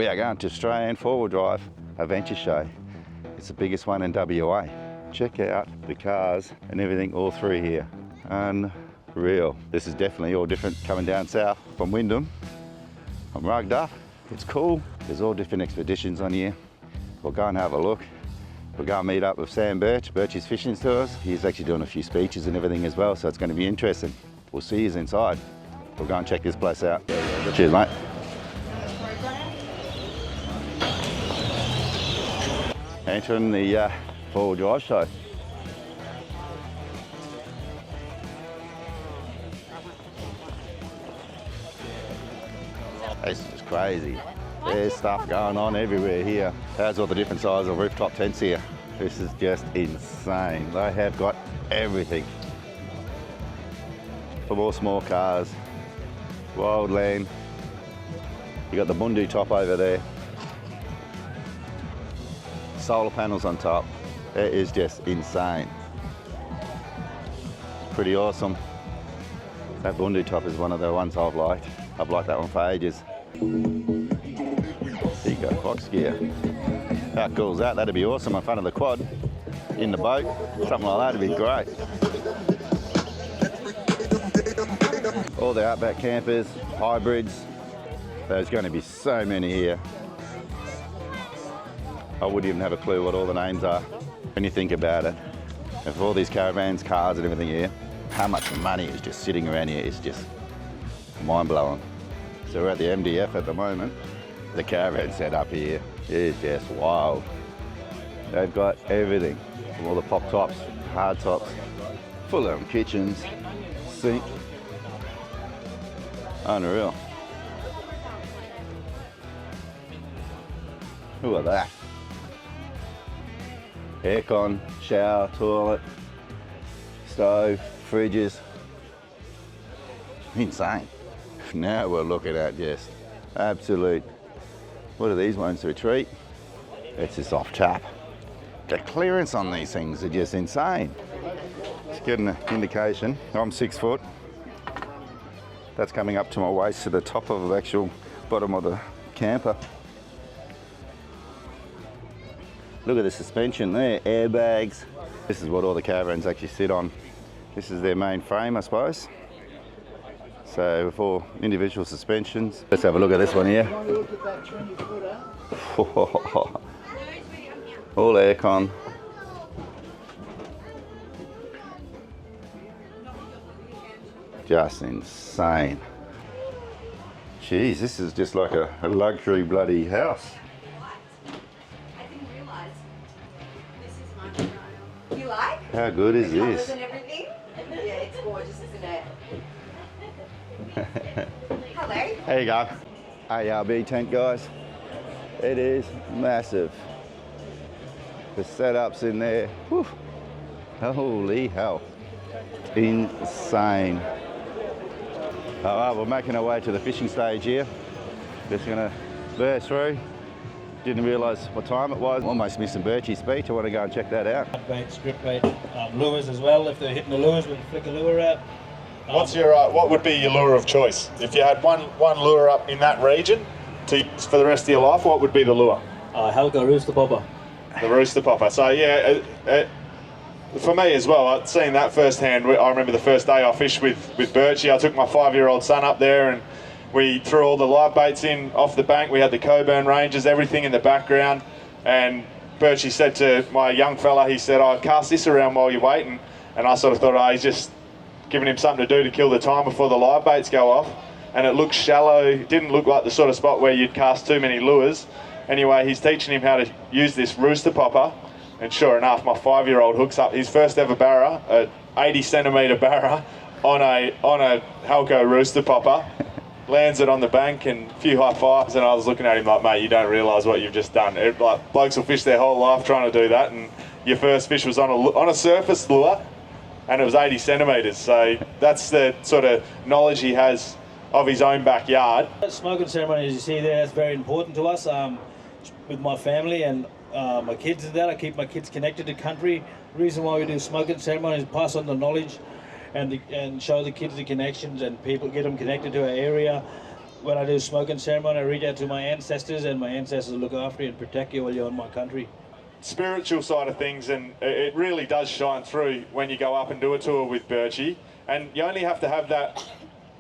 We are going to Australian four-wheel drive adventure show. It's the biggest one in WA. Check out the cars and everything all through here. Unreal. This is definitely all different coming down south from Wyndham. I'm rugged up. It's cool. There's all different expeditions on here. We'll go and have a look. We'll go and meet up with Sam Birch, Birchy's fishing tours. He's actually doing a few speeches and everything as well, so it's going to be interesting. We'll see you inside. We'll go and check this place out. Cheers, mate. Entering the four-wheel drive show. This is crazy. There's stuff going on everywhere here. There's all the different sizes of rooftop tents here. This is just insane. They have got everything. From all small cars, wildland. You got the Bundu top over there. Solar panels on top. It is just insane. Pretty awesome. That Bundu top is one of the ones I've liked. I've liked that one for ages. There you go, Fox gear. How cool is that? That'd be awesome in front of the quad, in the boat. Something like that'd be great. All the Outback campers, hybrids. There's going to be so many here. I wouldn't even have a clue what all the names are when you think about it. And for all these caravans, cars and everything here, how much money is just sitting around here is just mind-blowing. So we're at the MDF at the moment. The caravan set up here is just wild. They've got everything, from all the pop tops, hard tops, full of them kitchens, sink. Unreal. Look at that. Aircon, shower, toilet, stove, fridges. Insane. Now we're looking at just absolute, what are these ones, to retreat? It's just off tap. The clearance on these things are just insane. Just getting an indication. I'm 6 foot. That's coming up to my waist to the top of the actual bottom of the camper. Look at the suspension there, airbags. This is what all the caravans actually sit on. This is their main frame, I suppose. So for individual suspensions. Let's have a look at this one here. All aircon. Just insane. Jeez, this is just like a luxury bloody house. You like? How good is this? And everything? Yeah, it's gorgeous, isn't it? Hello. There you go. ARB tent, guys. It is massive. The setups in there. Whew. Holy hell. Insane. All right, we're making our way to the fishing stage here. Just gonna burst through. Didn't realise what time it was. Almost missing Birchy's speech. I want to go and check that out. Bait, strip bait, lures as well. If they're hitting the lures, we can flick a lure out. What would be your lure of choice? If you had one lure up in that region to use for the rest of your life, what would be the lure? Helga rooster popper. The rooster popper. So yeah, for me as well, I'd seen that firsthand. I remember the first day I fished with Birchy. I took my 5-year-old son up there and we threw all the live baits in off the bank. We had the Coburn Rangers, everything in the background. And Birchy said to my young fella, he said, "I'll cast this around while you're waiting." And I sort of thought, oh, he's just giving him something to do to kill the time before the live baits go off. And it looked shallow. It didn't look like the sort of spot where you'd cast too many lures. Anyway, he's teaching him how to use this rooster popper. And sure enough, my 5-year-old hooks up his first ever barra, a 80 centimetre barra, on a Halco rooster popper. Lands it on the bank and a few high fives, and I was looking at him like, mate, you don't realise what you've just done. Like, blokes will fish their whole life trying to do that, and your first fish was on a surface lure, and it was 80 centimetres. So that's the sort of knowledge he has of his own backyard. Smoking ceremony, as you see there, is very important to us. With my family and my kids and that, I keep my kids connected to country. The reason why we do smoking ceremony is pass on the knowledge and show the kids the connections and people, get them connected to our area. when I do smoking ceremony, I reach out to my ancestors, and my ancestors look after you and protect you while you're in my country. Spiritual side of things, and it really does shine through when you go up and do a tour with Birchy. And you only have to have that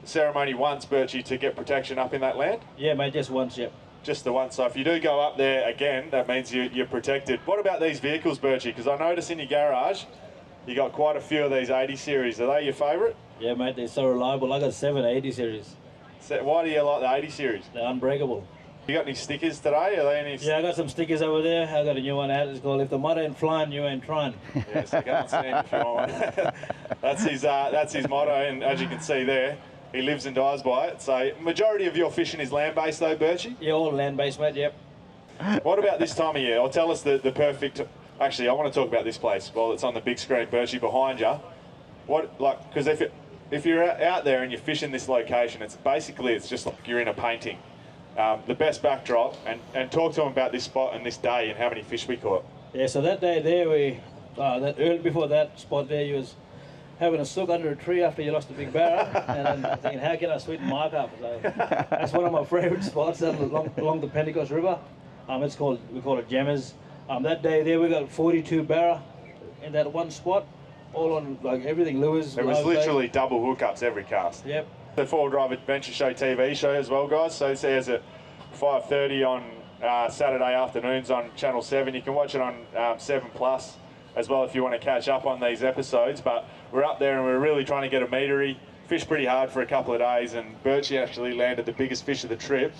ceremony once, Birchy, to get protection up in that land? Yeah, mate, just once, yep. Just the one. So if you do go up there again, that means you're protected. What about these vehicles, Birchy? Because I notice in your garage, you got quite a few of these 80 series. Are they your favourite? Yeah, mate, they're so reliable. I got 7 80 series. So why do you like the 80 series? They're unbreakable. You got any stickers today? Are they any? Yeah, I got some stickers over there. I got a new one out. It's called "If the motto ain't flying, you ain't trying." Yeah, so go and see him if you want one. That's his motto, and as you can see there, he lives and dies by it. So majority of your fishing is land-based though, Birchy? Yeah, all land-based, mate, yep. What about this time of year? Or tell us the perfect... Actually, I want to talk about this place while it's on the big screen, Birchy, behind you. Because if you're out there and you're fishing this location, it's just like you're in a painting. The best backdrop, and talk to them about this spot and this day and how many fish we caught. Yeah, so that day there, early before that spot there, you was having a sook under a tree after you lost a big barra, and then thinking, how can I sweeten Mark up? So that's one of my favourite spots along the Pentecost River. We call it Jammers. That day there, we got 42 barra in that one spot, all on like everything, lures. It was literally double hookups every cast. Yep. The 4Drive Adventure Show TV show as well, guys. So it says at 5:30 on Saturday afternoons on Channel 7. You can watch it on 7 Plus as well if you want to catch up on these episodes. But we're up there and we're really trying to get a meatery. Fished pretty hard for a couple of days, and Birchy actually landed the biggest fish of the trip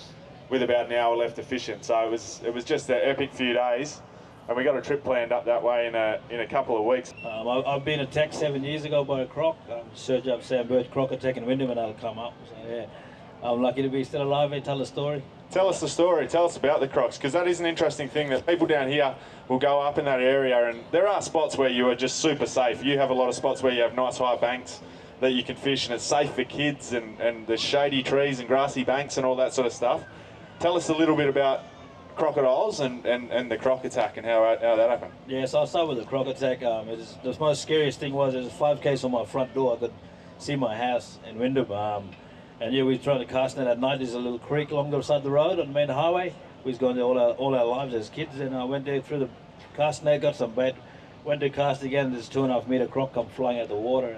with about an hour left of fishing. So it was just an epic few days. And we got a trip planned up that way in a couple of weeks. I've been attacked 7 years ago by a croc. Search up Sam Birch croc attacking Wyndham and they'll come up. So yeah, I'm lucky to be still alive and tell the story. Tell us the story. Tell us about the crocs, because that is an interesting thing that people down here will go up in that area, and there are spots where you are just super safe. You have a lot of spots where you have nice high banks that you can fish, and it's safe for kids, and there's shady trees and grassy banks and all that sort of stuff. Tell us a little bit about crocodiles and the croc attack and how that happened. Yeah, so I'll start with the croc attack. The most scariest thing was there's 5 k's on my front door. I could see my house in Wyndham. And yeah, we were trying to cast net at night. There's a little creek along the side of the road on the main highway. We was going there all our lives as kids, and I went there through the cast net, got some bait, went to cast again. This 2.5 metre croc come flying out of the water,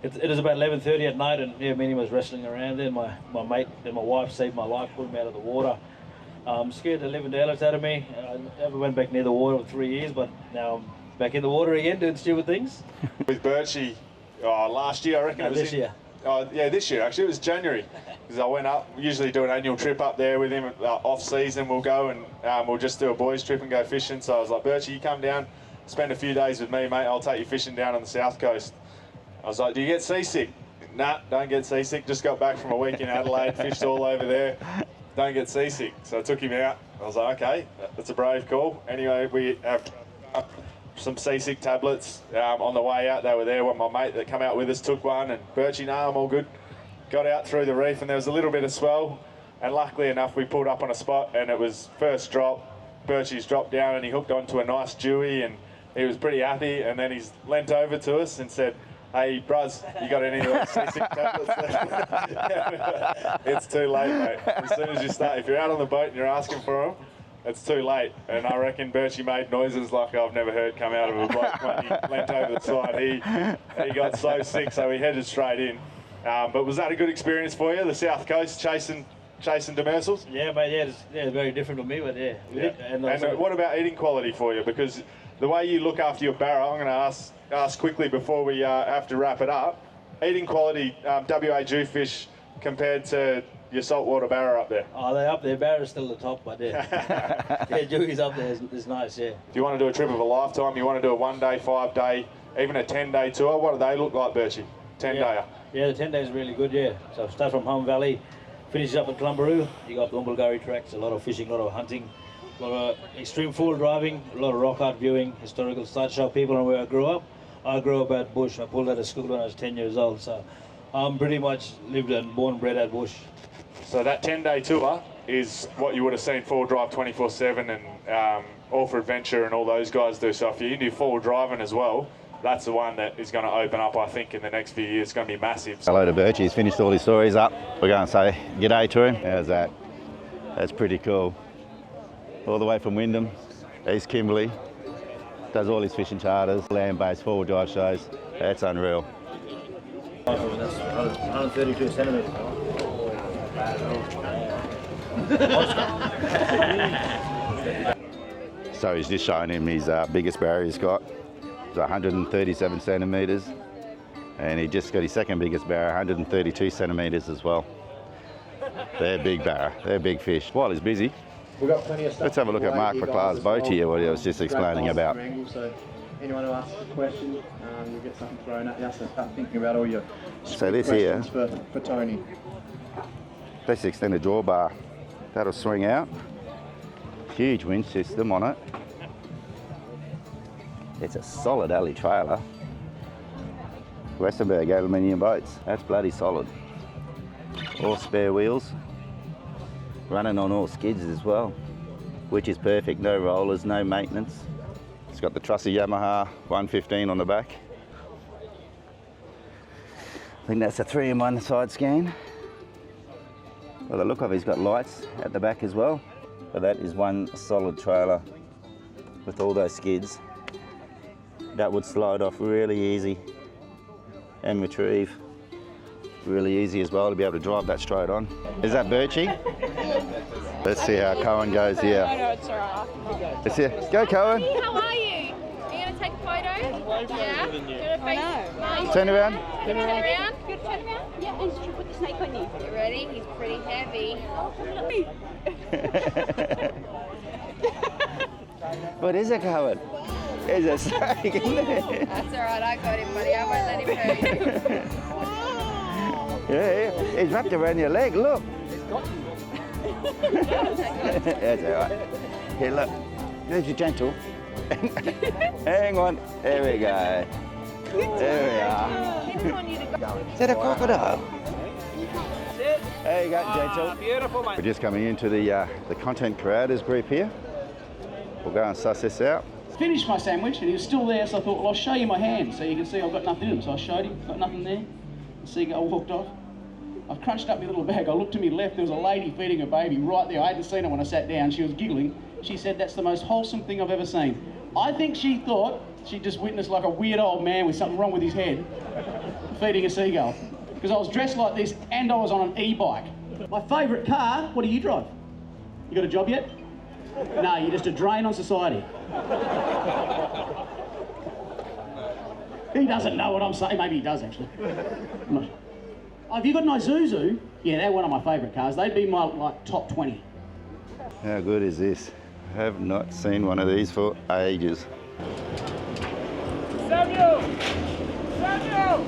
and it was about 11:30 at night, and yeah, me and him was wrestling around there. My mate and my wife saved my life, pulled me out of the water. Scared the living daylights out of me. I never went back near the water for 3 years, but now I'm back in the water again doing stupid things. With Birchy, last year I reckon. No, it was this year. Oh yeah, this year actually. It was January, because I went up. We usually do an annual trip up there with him. Off season we'll go and we'll just do a boys trip and go fishing. So I was like, Birchy, you come down, spend a few days with me, mate. I'll take you fishing down on the south coast. I was like, do you get seasick? Nah, don't get seasick. Just got back from a week in Adelaide, fished all over there. Don't get seasick. So I took him out. I was like, okay, that's a brave call. Anyway, we have some seasick tablets on the way out. They were there when my mate that come out with us took one, and Birchy, no, I'm all good. Got out through the reef, and there was a little bit of swell, and luckily enough we pulled up on a spot, and it was first drop. Birchy's dropped down and he hooked onto a nice dewy, and he was pretty happy, and then he's leant over to us and said, hey, bruz, you got any of those seasick tablets? It's too late, mate. As soon as you start, if you're out on the boat and you're asking for them, it's too late. And I reckon Birchy made noises like I've never heard come out of a bloke when he leant over the side. He got so sick, so he headed straight in. But was that a good experience for you, the south coast, chasing demersals? Yeah, mate, it's very different for me, but yeah. And what about eating quality for you? Because the way you look after your barra, I'm going to ask quickly before we have to wrap it up. Eating quality WA jewfish compared to your saltwater barra up there? Oh, they're up there. Barra's still the top, but yeah. Yeah, Jewies up there is nice, yeah. If you want to do a trip of a lifetime, you want to do a 1 day, 5 day, even a 10-day tour, what do they look like, Birchy? 10-dayer? Yeah, the 10 days is really good, yeah. So start from Home Valley, finish up at Clumbaroo. You got the Umbulgari tracks, a lot of fishing, a lot of hunting, a lot of extreme fool driving, a lot of rock art viewing, historical sites, show people on where I grew up. I grew up at bush. I pulled out of school when I was 10 years old, so I'm pretty much lived and born and bred at bush. So that 10-day tour is what you would have seen 4Drive 24/7 and All for Adventure and all those guys do. So if you're into 4 driving as well, that's the one that is going to open up, I think, in the next few years. It's going to be massive. Hello to Birchy. He's finished all his stories up. We're going to say g'day to him. How's that? That's pretty cool. All the way from Wyndham, East Kimberley. Does all his fishing charters, land-based, four-wheel drive shows. That's unreal. That's 132 centimetres. So he's just showing him his biggest barrier he's got. It's 137 centimetres. And he just got his second biggest barrier, 132 centimetres as well. They're big barra, they're big fish. While he's busy, We've got plenty of stuff. let's have a look at Mark LeCra's boat here, what he was just explaining about. So anyone who asks a question, you'll get something thrown at you. So start thinking about all your So this here, questions for Tony. this extended drawbar, that'll swing out. Huge winch system on it. It's a solid alley trailer. Westerberg aluminium boats, that's bloody solid. All spare wheels, running on all skids as well, which is perfect. No rollers, no maintenance. It's got the trussy Yamaha 115 on the back. I think that's a 3-in-1 side scan. By the look of it, he's got lights at the back as well. But that is one solid trailer with all those skids. That would slide off really easy and retrieve really easy as well to be able to drive that straight on. Is that Birchy? Let's see how Cohen goes here. No, it's alright. Let's see. Go Cohen. Hey, how are you? Are you gonna take a photo? Yeah. You gonna face? No. Turn around. Turn around. Good turn around. Yeah, and you put the snake on you. You ready? He's pretty heavy. What is it, Cohen? There's a snake in there. That's alright. I got him, buddy. I won't let him hurt you. Yeah, he's wrapped around your leg, look. That's all right. Here, look. There's your gentle. Hang on. There we go. There we are. Is that a crocodile? There you go, gentle. Beautiful, mate. We're just coming into the content creators group here. We'll go and suss this out. Finished my sandwich and he was still there, so I thought, well, I'll show you my hand so you can see I've got nothing in them. So I showed him, got nothing there. The seagull walked off. I crunched up my little bag. I looked to my left, there was a lady feeding a baby right there. I hadn't seen her when I sat down. She was giggling. She said, that's the most wholesome thing I've ever seen. I think she thought she just witnessed like a weird old man with something wrong with his head feeding a seagull. Because I was dressed like this and I was on an e-bike. My favourite car, what do you drive? You got a job yet? No, you're just a drain on society. He doesn't know what I'm saying. Maybe he does, actually. Oh, have you got an Isuzu? Yeah, they're one of my favourite cars. They'd be my top 20. How good is this? I have not seen one of these for ages. Samuel! Samuel!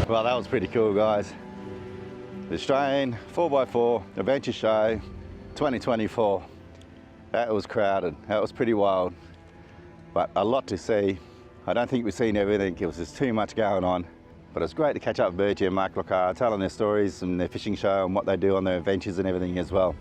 Well, that was pretty cool, guys. The Australian 4x4 Adventure Show 2024. That was crowded. That was pretty wild. But a lot to see. I don't think we've seen everything. It was just too much going on. But it's great to catch up with Birchy and Mark LeCra, telling their stories and their fishing show and what they do on their adventures and everything as well.